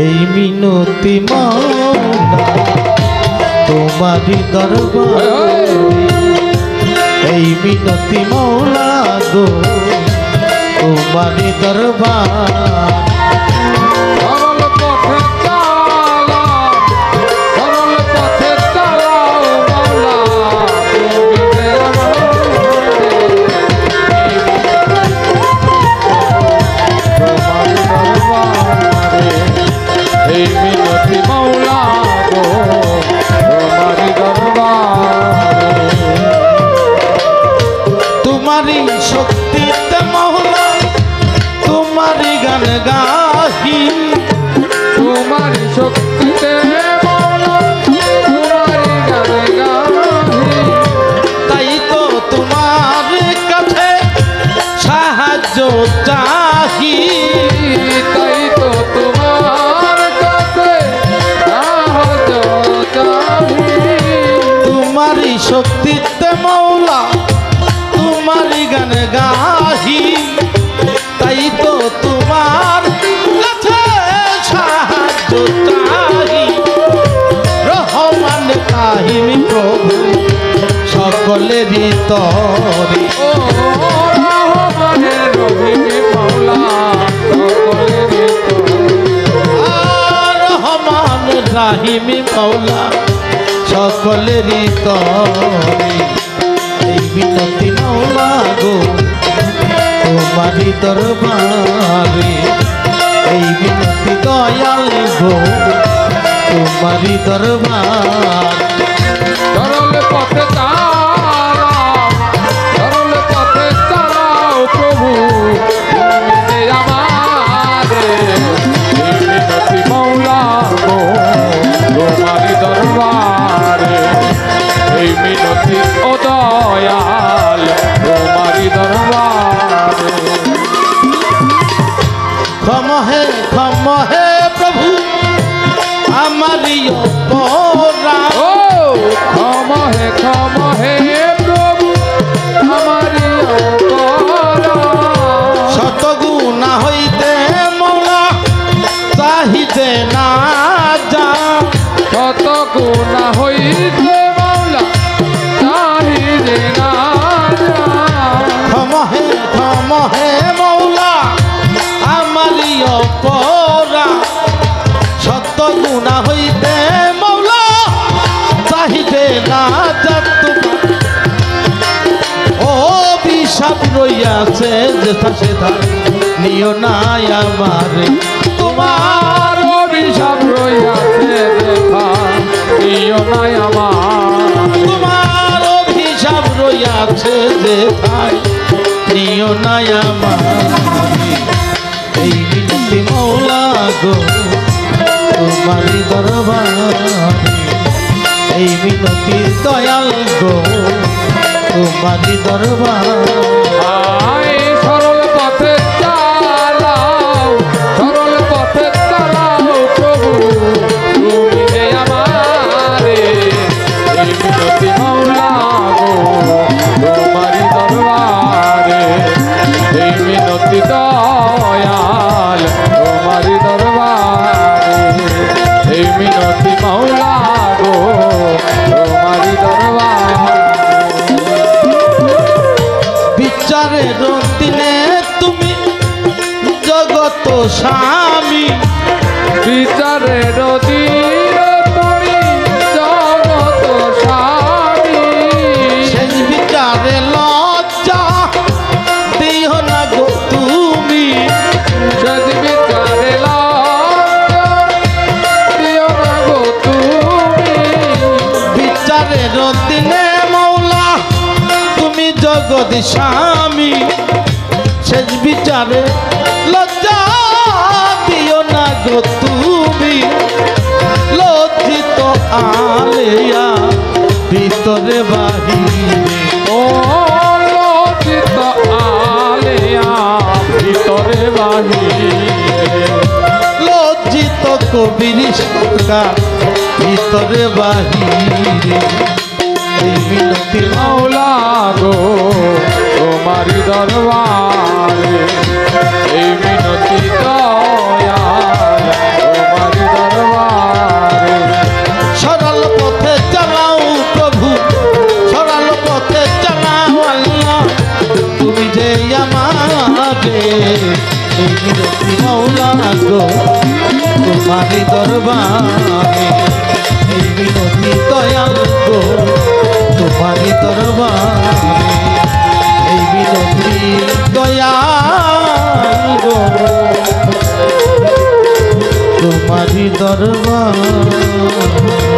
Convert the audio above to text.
এই মিনতি মাওলা তোমারি দরবার, এই মিনতি মাওলা গো তোমারি দরবার। তোমারি শক্তিতে মওলা তোমারি গান গাহি, তোমারি শক্তিতে মওলা তোমারি গান গাহি, তাই তো তোমার কাছে সাহায্য চাহি, তাই তো তোমার কাছে সাহায্য চাহি। তোমারি শক্তিতে মওলা তোমারি গান গাহি, তাই তো তোমার কাছে সাহায্য চাহি। রহমান কাহিম প্রভু সকলেরই তরে, ও রহমানের রহিম মাওলা সকলেরই তরে, রহমান রাহিম মওলা সকলেরই তরে। এই মিনতি মাওলা গো তোমারি দরবারে, এই মিনতি দয়াল গো তোমারি দরবার। সরল পথে চালাও, সরল পথে চালাও প্রভু তুমি আমারে। এই মিনতি মাওলা গো তোমারি দরবারে, এই মিনতি ও দয়াল তোমারি দরবারে। ক্ষম হে প্রভু আমারি অপরাধ, ও ক্ষম হে প্রভু আমারি অপরাধ। শত গুণা হইতে মওলা চাহিতে না যা, কত গুণা হইতে মাওলা চাহিতে না যা। ক্ষম হে মওলা আমারি অপরাধ, শত গুণা হইতে মওলা চাহিতে না যা। ও অভিশাপ রইয়াছে যেথা সেথা নিও না আমারে, তোমার অভিশাপ রইয়াছে দেখা নিও না আমার। তোমার অভিশাপ রইয়াছে যেথায় নিও না আমারে। এই মিনতি মাওলা গো তোমারি দরবারে, এই মিনতি দয়াল গো তোমারি দরবারে। আয় সরল পথে চালাও, সরল পথে চালাও প্রভু তুমি হে আমারে। এই মিনতি মাওলা গো তোমারি দরবারে, এই মিনতি দয়াল তোমারি দরবারে, এই মিনতি মাওলা গো তোমারি দরবারে। বিচারের দিনে তুমি জগত স্বামী, বিচারের দিন তুমি জগত স্বামী, শেষ বিচারে লজ্জা দিও না গো তুমি, শেষ বিচারে লজ্জা দিও না গো তুমি। বিচারের দিনে মওলা তুমি জগৎ স্বামী, শেষ বিচারে লজ্জা দিও না গো তুমি। লজ্জিত আলেয়া ভিতরে বাহিরে, ও লজ্জিত আলেয়া ভিতরে বাহিরে, লজ্জিত কবির সরকার ভিতরে বাহিরে। এই মিনতি মাওলা গো তোমারি দরবারে, এই মিনতি দয়াল তোমার না